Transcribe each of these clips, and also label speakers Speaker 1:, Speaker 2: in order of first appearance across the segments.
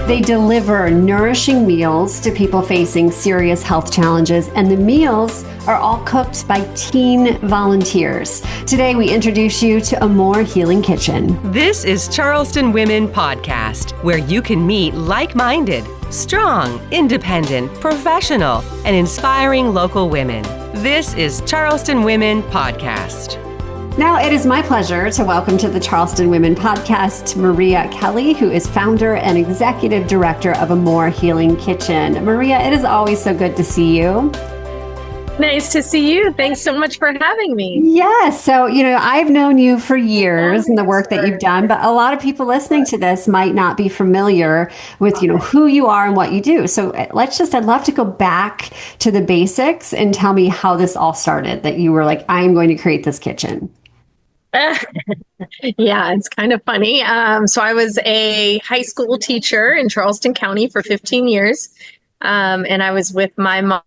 Speaker 1: They deliver nourishing meals to people facing serious health challenges, and the meals are all cooked by teen volunteers. Today, we introduce you to AMOR Healing Kitchen.
Speaker 2: This is Charleston Women Podcast, where you can meet like-minded, strong, independent, professional, and inspiring local women. This is Charleston Women Podcast.
Speaker 1: Now, it is my pleasure to welcome to the Charleston Women Podcast, Maria Kelly, who is founder and executive director of AMOR Healing Kitchen. Maria, it is always so good to see you.
Speaker 3: Nice to see you. Thanks so much for having me.
Speaker 1: Yes. So, I've known you for years and the work that you've done, but a lot of people listening to this might not be familiar with, who you are and what you do. So I'd love to go back to the basics and tell me how this all started, that you were like, I am going to create this kitchen.
Speaker 3: Yeah, it's kind of funny. So I was a high school teacher in Charleston County for 15 years. And I was with my mom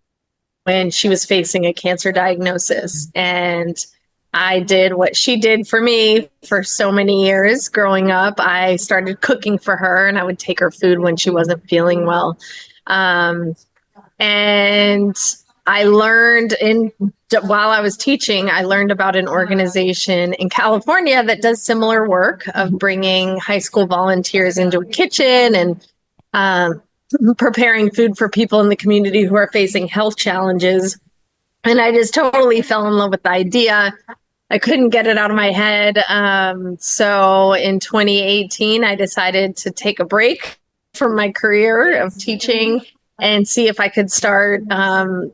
Speaker 3: when she was facing a cancer diagnosis. And I did what she did for me for so many years growing up. I started cooking for her, and I would take her food when she wasn't feeling well. And I learned while I was teaching, I learned about an organization in California that does similar work of bringing high school volunteers into a kitchen and preparing food for people in the community who are facing health challenges. And I just totally fell in love with the idea. I couldn't get it out of my head. So in 2018, I decided to take a break from my career of teaching and see if I could start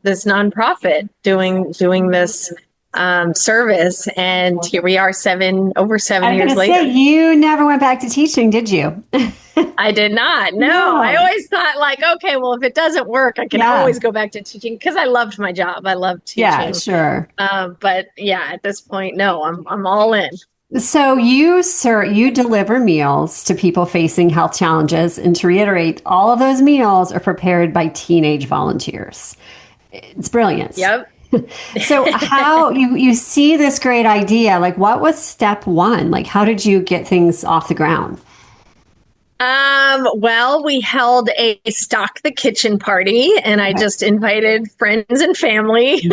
Speaker 3: this nonprofit doing this service. And here we are over 7 years later.
Speaker 1: Say, you never went back to teaching, did you?
Speaker 3: I did not. No, I always thought okay, well, if it doesn't work, I can always go back to teaching because I loved my job. I loved teaching.
Speaker 1: Yeah, sure.
Speaker 3: But at this point, no, I'm all in.
Speaker 1: So you deliver meals to people facing health challenges, and to reiterate, all of those meals are prepared by teenage volunteers. It's brilliant.
Speaker 3: Yep.
Speaker 1: So how you see this great idea, what was step one? How did you get things off the ground?
Speaker 3: Well, we held a Stock the Kitchen party, and I just invited friends and family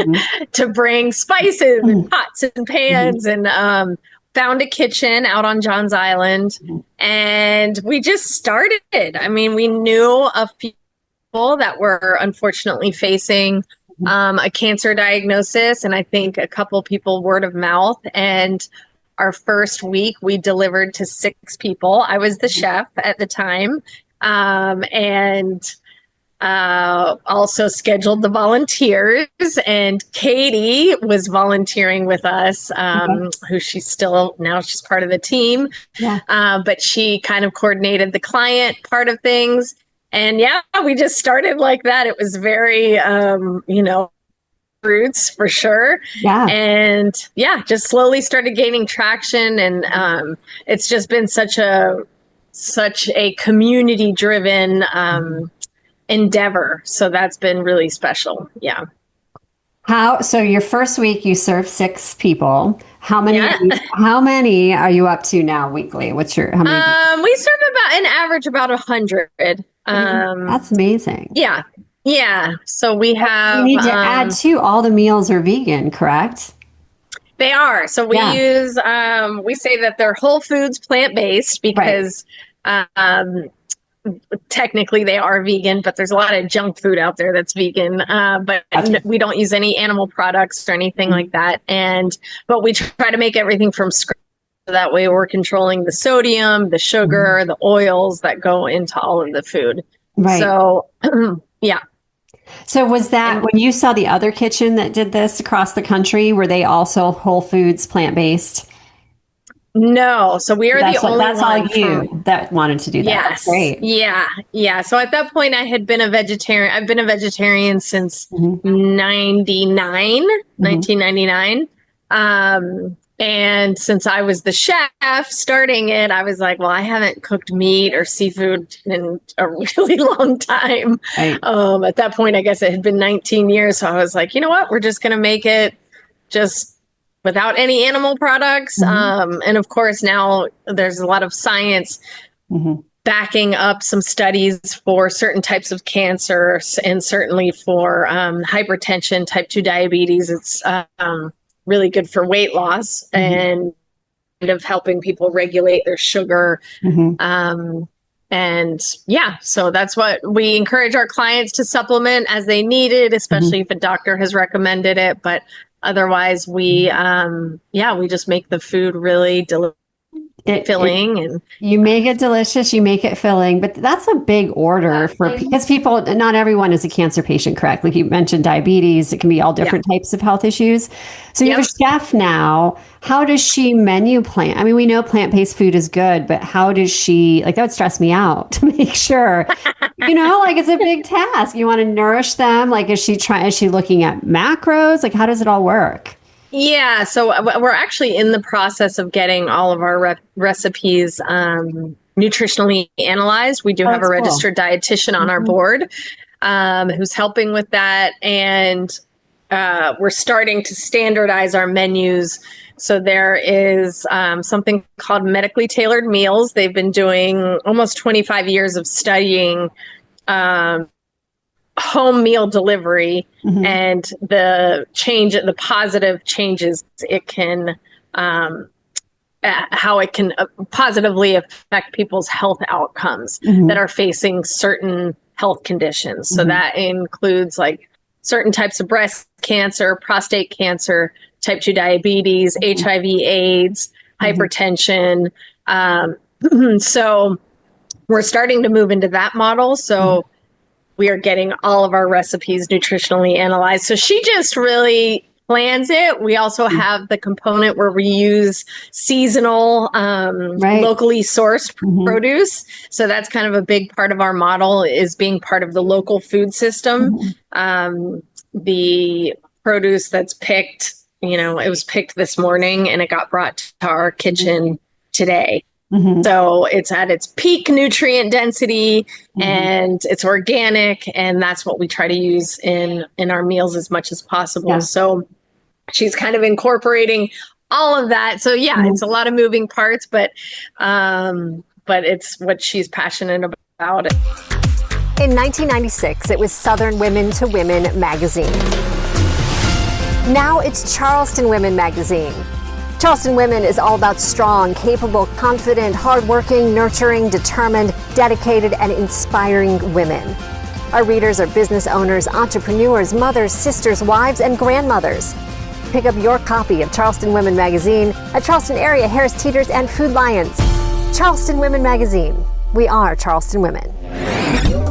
Speaker 3: to bring spices and pots and pans and found a kitchen out on Johns Island, and we just started. I mean, we knew of people that were unfortunately facing a cancer diagnosis, and I think a couple people word of mouth. And our first week, we delivered to 6 people. I was the chef at the time, and also scheduled the volunteers, and Katie was volunteering with us, who she's part of the team. Yeah. But she kind of coordinated the client part of things. And we just started like that. It was very, roots for sure. Yeah. And just slowly started gaining traction. And it's just been such a community driven, endeavor. So that's been really special. Yeah.
Speaker 1: So your first week you served 6 people. How many are you up to now weekly? How many?
Speaker 3: We serve about 100.
Speaker 1: That's amazing.
Speaker 3: Yeah. Yeah. So we have,
Speaker 1: you need to add too, all the meals are vegan, correct?
Speaker 3: They are. So we use, we say that they're whole foods, plant-based because, technically they are vegan, but there's a lot of junk food out there that's vegan. But we don't use any animal products or anything like that. But we try to make everything from scratch. So that way we're controlling the sodium, the sugar, the oils that go into all of the food. Right. So, yeah.
Speaker 1: So was that when you saw the other kitchen that did this across the country, were they also whole foods, plant-based?
Speaker 3: No. So we are the only
Speaker 1: one. That's all you that wanted to do that.
Speaker 3: Yes.
Speaker 1: That's great.
Speaker 3: Yeah. Yeah. So at that point I had been a vegetarian. I've been a vegetarian since 1999. And since I was the chef starting it, I was like, well, I haven't cooked meat or seafood in a really long time. Right. At that point, I guess it had been 19 years. So I was like, you know what? We're just going to make it just without any animal products. And of course, now there's a lot of science backing up some studies for certain types of cancers, and certainly for hypertension, type 2 diabetes. It's really good for weight loss and kind of helping people regulate their sugar. And yeah, so that's what we encourage our clients to supplement as they need it, especially if a doctor has recommended it. But otherwise, we just make the food really filling, and
Speaker 1: you make it delicious, you make it filling, but that's a big order because people, not everyone is a cancer patient, correct? Like you mentioned, diabetes, it can be all different types of health issues. So you have a chef now. How does she menu plan? I mean, we know plant-based food is good, but how does she, like, that would stress me out to make sure, like it's a big task. You want to nourish them. Like, is she looking at macros? Like, how does it all work?
Speaker 3: Yeah, so we're actually in the process of getting all of our recipes nutritionally analyzed. We do have a registered dietitian on our board who's helping with that. And we're starting to standardize our menus. So there is something called medically tailored meals. They've been doing almost 25 years of studying home meal delivery and the positive changes it can, how it can positively affect people's health outcomes that are facing certain health conditions. So that includes like certain types of breast cancer, prostate cancer, type 2 diabetes, HIV, AIDS, hypertension. So we're starting to move into that model. So we are getting all of our recipes nutritionally analyzed. So she just really plans it. We also have the component where we use seasonal, locally sourced produce. So that's kind of a big part of our model, is being part of the local food system. The produce that's picked, it was picked this morning and it got brought to our kitchen today. So it's at its peak nutrient density and it's organic, and that's what we try to use in our meals as much as possible. Yeah. So she's kind of incorporating all of that. So it's a lot of moving parts, but it's what she's passionate about.
Speaker 4: In 1996, it was Southern Women to Women magazine. Now it's Charleston Women magazine. Charleston Women is all about strong, capable, confident, hardworking, nurturing, determined, dedicated, and inspiring women. Our readers are business owners, entrepreneurs, mothers, sisters, wives, and grandmothers. Pick up your copy of Charleston Women magazine at Charleston area Harris Teeters and Food Lions. Charleston Women magazine. We are Charleston Women.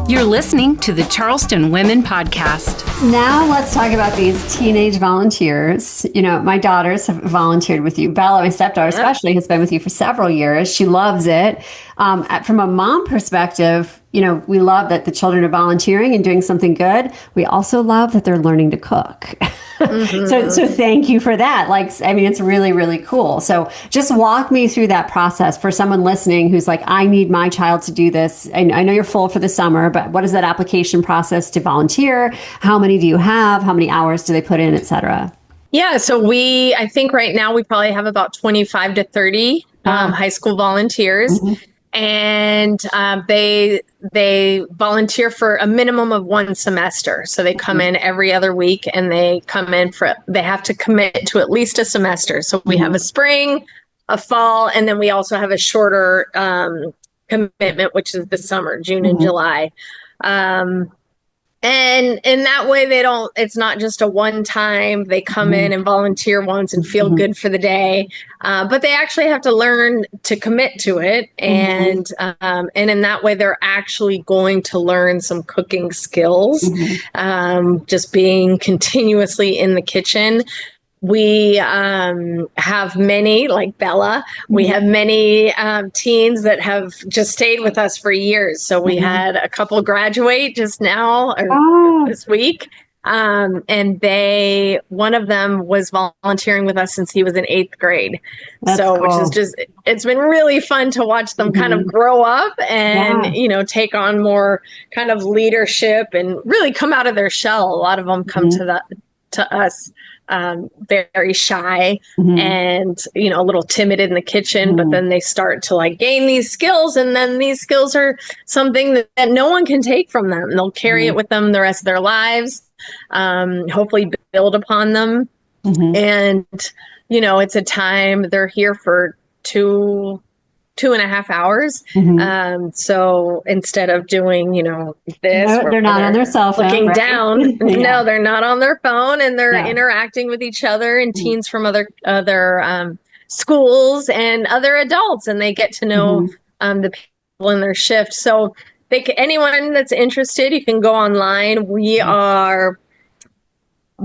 Speaker 5: You're listening to the Charleston Women Podcast.
Speaker 1: Now let's talk about these teenage volunteers. My daughters have volunteered with you. Bella, my stepdaughter especially, has been with you for several years. She loves it. From a mom perspective, we love that the children are volunteering and doing something good. We also love that they're learning to cook. So thank you for that. It's really, really cool. So just walk me through that process for someone listening who's like, I need my child to do this. I know you're full for the summer, but what is that application process to volunteer? How many do you have? How many hours do they put in, et cetera?
Speaker 3: Yeah, so I think right now we probably have about 25 to 30 high school volunteers. And they volunteer for a minimum of one semester. So they come in every other week, and they have to commit to at least a semester. So we have a spring, a fall, and then we also have a shorter commitment, which is the summer, June and July. And in that way, it's not just a one time, they come in and volunteer once and feel good for the day, but they actually have to learn to commit to it. And in that way, they're actually going to learn some cooking skills, just being continuously in the kitchen. We have many, like Bella, we have many teens that have just stayed with us for years. So we had a couple graduate just now, this week. And one of them was volunteering with us since he was in 8th grade. That's cool. Which is just, it's been really fun to watch them kind of grow up and, take on more kind of leadership and really come out of their shell. A lot of them come to to us very shy and, a little timid in the kitchen, but then they start to like gain these skills. And then these skills are something that no one can take from them. They'll carry it with them the rest of their lives, hopefully build upon them. And, it's a time they're here for 2.5 hours. So instead of doing, this,
Speaker 1: No, they're not on their cell phone,
Speaker 3: looking
Speaker 1: right?
Speaker 3: down.
Speaker 1: Yeah.
Speaker 3: No, they're not on their phone, and they're interacting with each other and teens from other schools and other adults, and they get to know the people in their shift. So anyone that's interested, you can go online. We are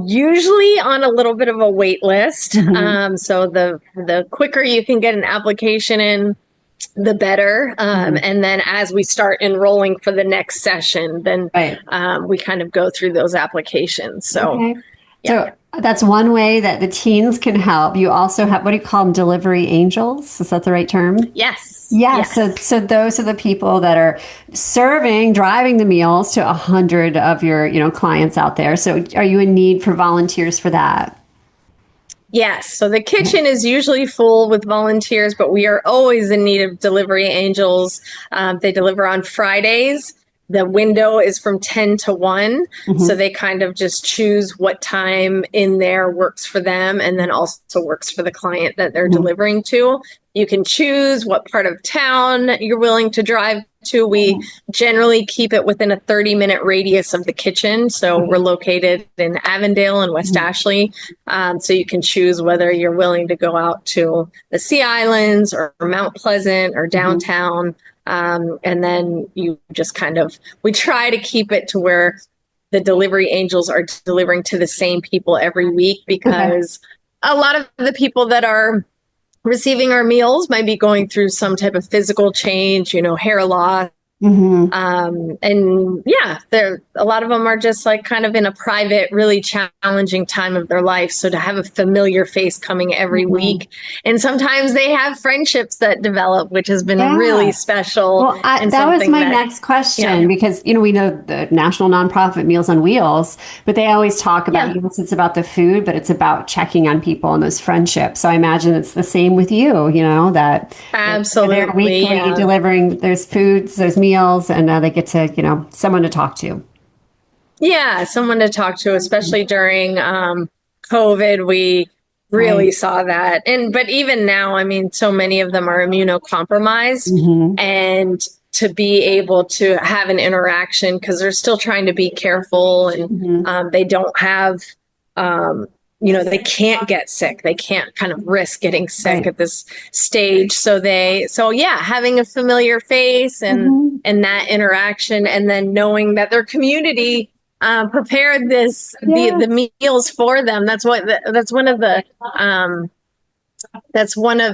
Speaker 3: usually on a little bit of a wait list. So the quicker you can get an application in, the better. And then as we start enrolling for the next session, then we kind of go through those applications. So,
Speaker 1: So that's one way that the teens can help. You also have, what do you call them? Delivery angels? Is that the right term?
Speaker 3: Yes.
Speaker 1: Yes. So those are the people that are driving the meals to 100 of your, clients out there. So are you in need for volunteers for that?
Speaker 3: Yes. So the kitchen is usually full with volunteers, but we are always in need of delivery angels. They deliver on Fridays. The window is from 10 to 1. So they kind of just choose what time in there works for them and then also works for the client that they're delivering to. You can choose what part of town you're willing to drive to. We generally keep it within a 30-minute radius of the kitchen. So we're located in Avondale and West Ashley. So you can choose whether you're willing to go out to the Sea Islands or Mount Pleasant or downtown. And then you just we try to keep it to where the delivery angels are delivering to the same people every week, because a lot of the people that are receiving our meals might be going through some type of physical change, hair loss. And a lot of them are just like kind of in a private, really challenging time of their life. So to have a familiar face coming every week, and sometimes they have friendships that develop, which has been really special.
Speaker 1: Well, that was my next question, because, we know the national nonprofit Meals on Wheels, but they always talk about, it's about the food, but it's about checking on people and those friendships. So I imagine it's the same with you, that
Speaker 3: absolutely
Speaker 1: they're weekly delivering, there's foods, there's meals, and they get to, someone to talk to. Yeah,
Speaker 3: someone to talk to, especially during COVID. We really saw that. But even now, so many of them are immunocompromised, and to be able to have an interaction, because they're still trying to be careful, and they don't have they can't get sick. They can't kind of risk getting sick at this stage. So having a familiar face and that interaction, and then knowing that their community prepared the meals for them. That's one of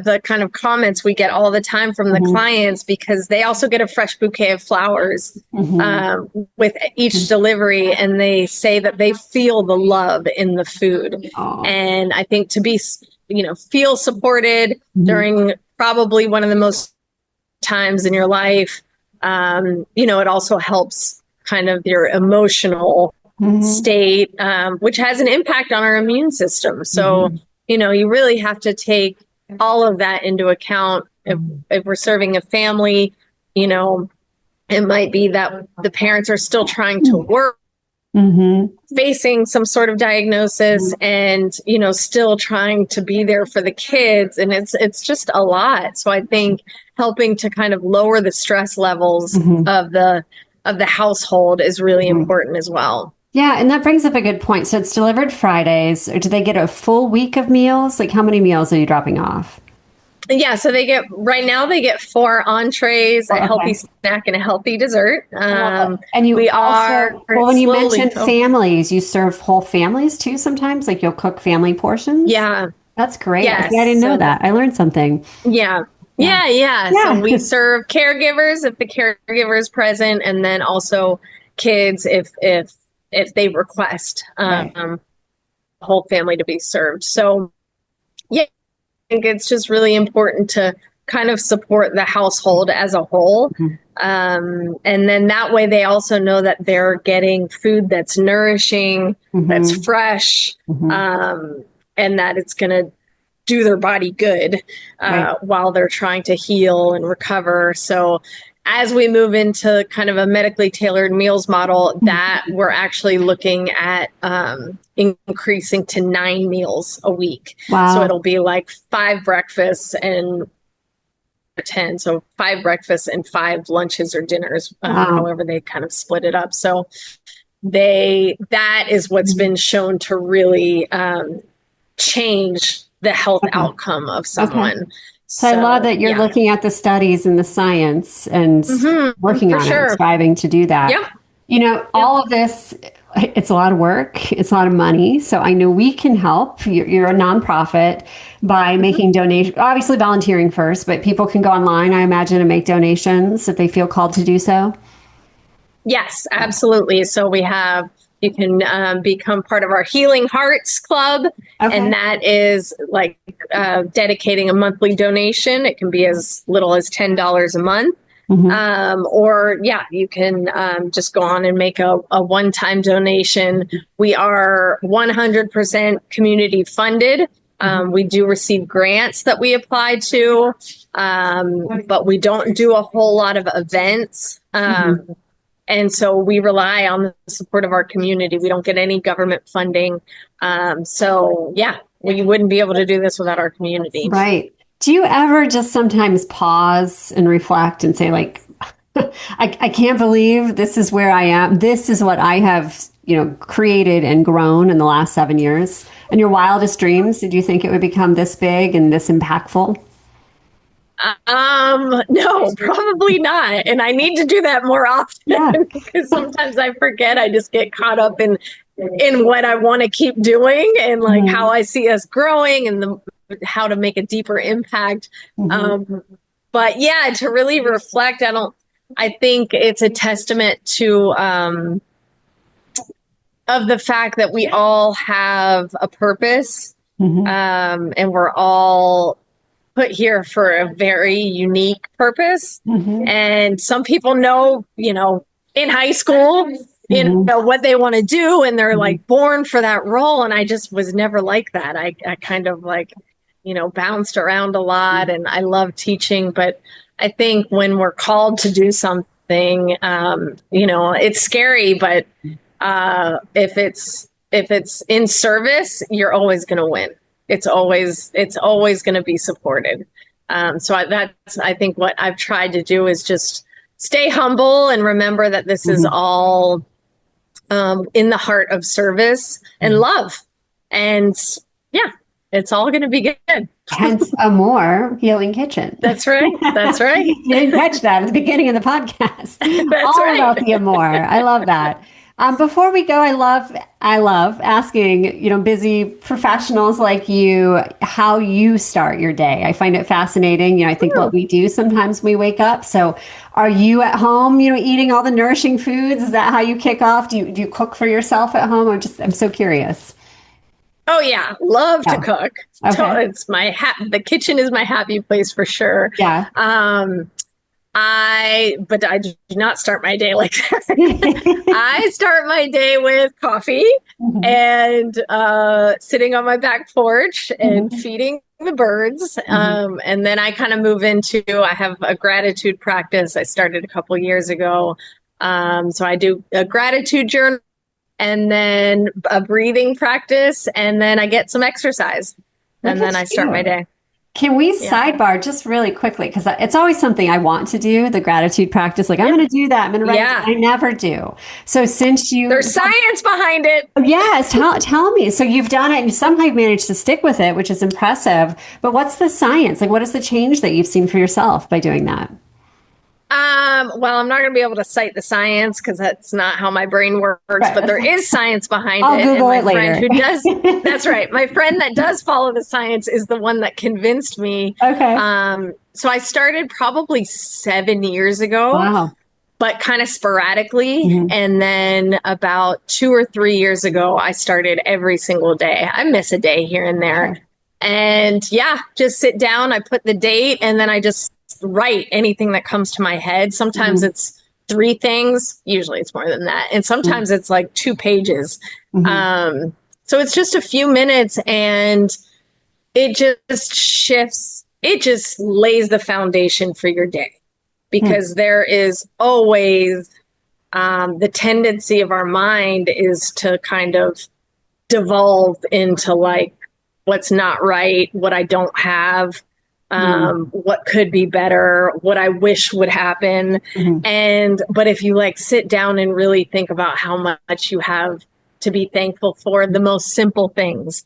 Speaker 3: the kind of comments we get all the time from the clients, because they also get a fresh bouquet of flowers with each delivery, and they say that they feel the love in the food. And I think to be, feel supported during probably one of the most times in your life, it also helps kind of your emotional state, which has an impact on our immune system. So you really have to take all of that into account. If we're serving a family, it might be that the parents are still trying to work, facing some sort of diagnosis, and, still trying to be there for the kids. And it's just a lot. So I think helping to kind of lower the stress levels of the household is really important as well.
Speaker 1: Yeah, and that brings up a good point. So it's delivered Fridays. Or do they get a full week of meals? Like, how many meals are you dropping off?
Speaker 3: Yeah, so right now they get 4 entrees, a healthy snack, and a healthy dessert.
Speaker 1: And when you mentioned families, you serve whole families too sometimes? Like, you'll cook family portions?
Speaker 3: Yeah.
Speaker 1: That's great.
Speaker 3: Yes.
Speaker 1: I didn't know that. I learned something.
Speaker 3: Yeah. So we serve caregivers if the caregiver is present, and then also kids if they request the whole family to be served. So, I think it's just really important to kind of support the household as a whole. And then that way they also know that they're getting food that's nourishing, that's fresh, and that it's going to do their body good while they're trying to heal and recover. So as we move into kind of a medically tailored meals model, that we're actually looking at increasing to 9 meals a week.
Speaker 1: Wow.
Speaker 3: So it'll be like 5 breakfasts and 10. So 5 breakfasts and 5 lunches or dinners, however they kind of split it up. So that is what's been shown to really change the health outcome of someone.
Speaker 1: So I love that you're looking at the studies and the science and working on it, striving to do that.
Speaker 3: Yeah.
Speaker 1: You know, all of this, it's a lot of work. It's a lot of money. So I know we can help. You're a nonprofit by making donations, obviously volunteering first, but people can go online, I imagine, and make donations if they feel called to do so.
Speaker 3: Yes, absolutely. So you can become part of our Healing Hearts Club. And that is like dedicating a monthly donation. It can be as little as $10 a month. Or you can just go on and make a one-time donation. We are 100% community funded. We do receive grants that we apply to, but we don't do a whole lot of events. And so we rely on the support of our community. We don't get any government funding. We wouldn't be able to do this without our community.
Speaker 1: Right. Do you ever just sometimes pause and reflect and say, like, I can't believe this is where I am. This is what I have, created and grown in the last 7 years. In your wildest dreams, did you think it would become this big and this impactful?
Speaker 3: No, probably not. And I need to do that more often because sometimes I forget. I just get caught up in what I want to keep doing and like how I see us growing and how to make a deeper impact. But to really reflect, I think it's a testament to, of the fact that we all have a purpose, and we're all put here for a very unique purpose. And some people know, in high school, what they want to do, and they're like born for that role. And I just was never like that. I kind of like, bounced around a lot, and I love teaching. But I think when we're called to do something, it's scary, but if it's in service, you're always going to win. It's always going to be supported. I think what I've tried to do is just stay humble and remember that this is all in the heart of service and love. And it's all going to be good.
Speaker 1: Hence AMOR Healing Kitchen.
Speaker 3: That's right. That's right.
Speaker 1: You didn't catch that at the beginning of the podcast.
Speaker 3: That's right.
Speaker 1: All about the AMOR. I love that. Before we go, I love asking, busy professionals like you, how you start your day. I find it fascinating. I think what we do sometimes we wake up. So are you at home, eating all the nourishing foods? Is that how you kick off? Do you cook for yourself at home? I'm so curious.
Speaker 3: Oh yeah. Love to cook. Okay. It's the kitchen is my happy place for sure.
Speaker 1: Yeah.
Speaker 3: But I do not start my day like that. I start my day with coffee and sitting on my back porch and feeding the birds. And then I kind of move into, I have a gratitude practice I started a couple years ago. So I do a gratitude journal and then a breathing practice, and then I get some exercise. And then I start my day.
Speaker 1: Can we sidebar just really quickly? Because it's always something I want to do, the gratitude practice. Like, I'm going to do that. I'm going to write it. I never do. So since there's
Speaker 3: science behind it.
Speaker 1: Yes. Tell me. So you've done it and somehow you've managed to stick with it, which is impressive. But what's the science? Like, what is the change that you've seen for yourself by doing that?
Speaker 3: Well, I'm not going to be able to cite the science because that's not how my brain works, but there is science behind it.
Speaker 1: Google
Speaker 3: and my
Speaker 1: it
Speaker 3: friend
Speaker 1: later.
Speaker 3: who does, that's right. My friend that does follow the science is the one that convinced me.
Speaker 1: Okay.
Speaker 3: So I started probably 7 years ago.
Speaker 1: Wow.
Speaker 3: But kind of sporadically. And then about 2 or 3 years ago, I started every single day. I miss a day here and there. And yeah, just sit down. I put the date and then I just write anything that comes to my head. Sometimes it's 3 things. Usually it's more than that. And sometimes it's like 2 pages. So it's just a few minutes and it just shifts. It just lays the foundation for your day, because there is always the tendency of our mind is to kind of devolve into like what's not right, what I don't have, what could be better, what I wish would happen. But if you like sit down and really think about how much you have to be thankful for, the most simple things,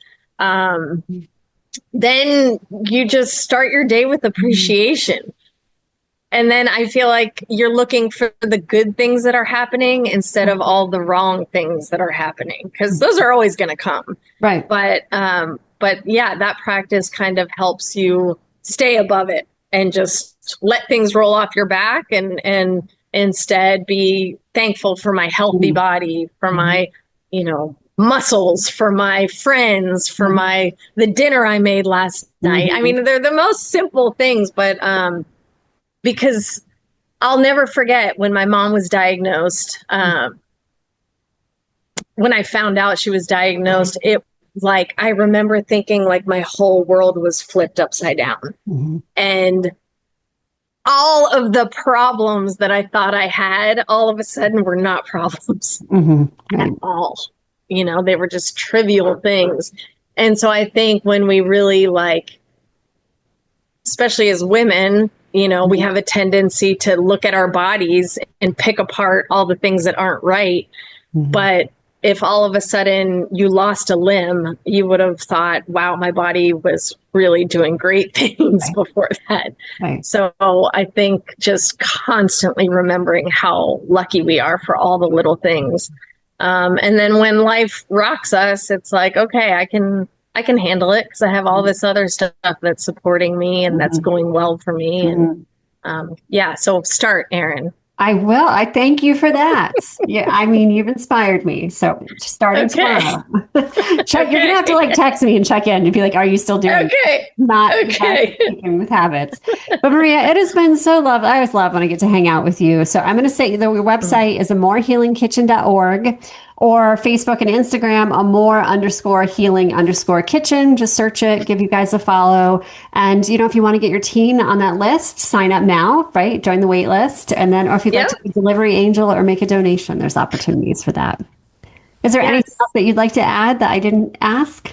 Speaker 3: then you just start your day with appreciation. And then I feel like you're looking for the good things that are happening instead of all the wrong things that are happening, because those are always going to come.
Speaker 1: Right.
Speaker 3: But yeah, that practice kind of helps you stay above it and just let things roll off your back and instead be thankful for my healthy body, for my, muscles, for my friends, for the dinner I made last night. I mean, they're the most simple things, but because I'll never forget when my mom was diagnosed. When I found out she was diagnosed, I remember thinking like my whole world was flipped upside down. And all of the problems that I thought I had, all of a sudden were not problems at all. They were just trivial things. And so I think when we really especially as women, we have a tendency to look at our bodies and pick apart all the things that aren't right. But if all of a sudden you lost a limb, you would have thought, wow, my body was really doing great things before that. So I think just constantly remembering how lucky we are for all the little things. And then when life rocks us, it's like, okay, I can handle it because I have all this other stuff that's supporting me and that's going well for me. And so start, Erin.
Speaker 1: I will. I thank you for that. Yeah, I mean, you've inspired me. So starting tomorrow, you're gonna have to text me and check in and be like, "Are you still doing?" Not with habits. But Maria, it has been so lovely. I always love when I get to hang out with you. So I'm going to say your website is amorhealingkitchen.org. or Facebook and Instagram, AMOR_healing_kitchen. Just search it, give you guys a follow. And, if you want to get your teen on that list, sign up now, right? Join the wait list. And then, or if you'd like to be a delivery angel or make a donation, there's opportunities for that. Is there anything else that you'd like to add that I didn't ask?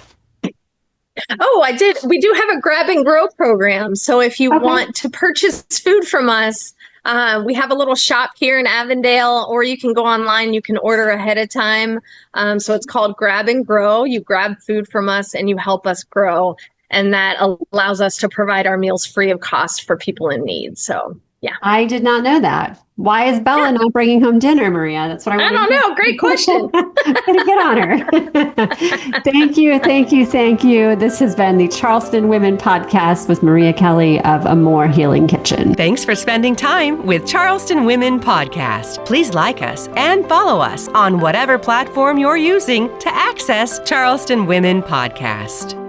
Speaker 3: Oh, I did. We do have a grab and grow program. So if you want to purchase food from us, we have a little shop here in Avondale, or you can go online. You can order ahead of time. So it's called Grab and Grow. You grab food from us and you help us grow. And that allows us to provide our meals free of cost for people in need. So, yeah. I
Speaker 1: did not know that. Why is Bella not bringing home dinner, Maria? That's what I
Speaker 3: don't know. Great question.
Speaker 1: Gonna get on her. Thank you. This has been the Charleston Women Podcast with Maria Kelly of AMOR Healing Kitchen.
Speaker 2: Thanks for spending time with Charleston Women Podcast. Please like us and follow us on whatever platform you're using to access Charleston Women Podcast.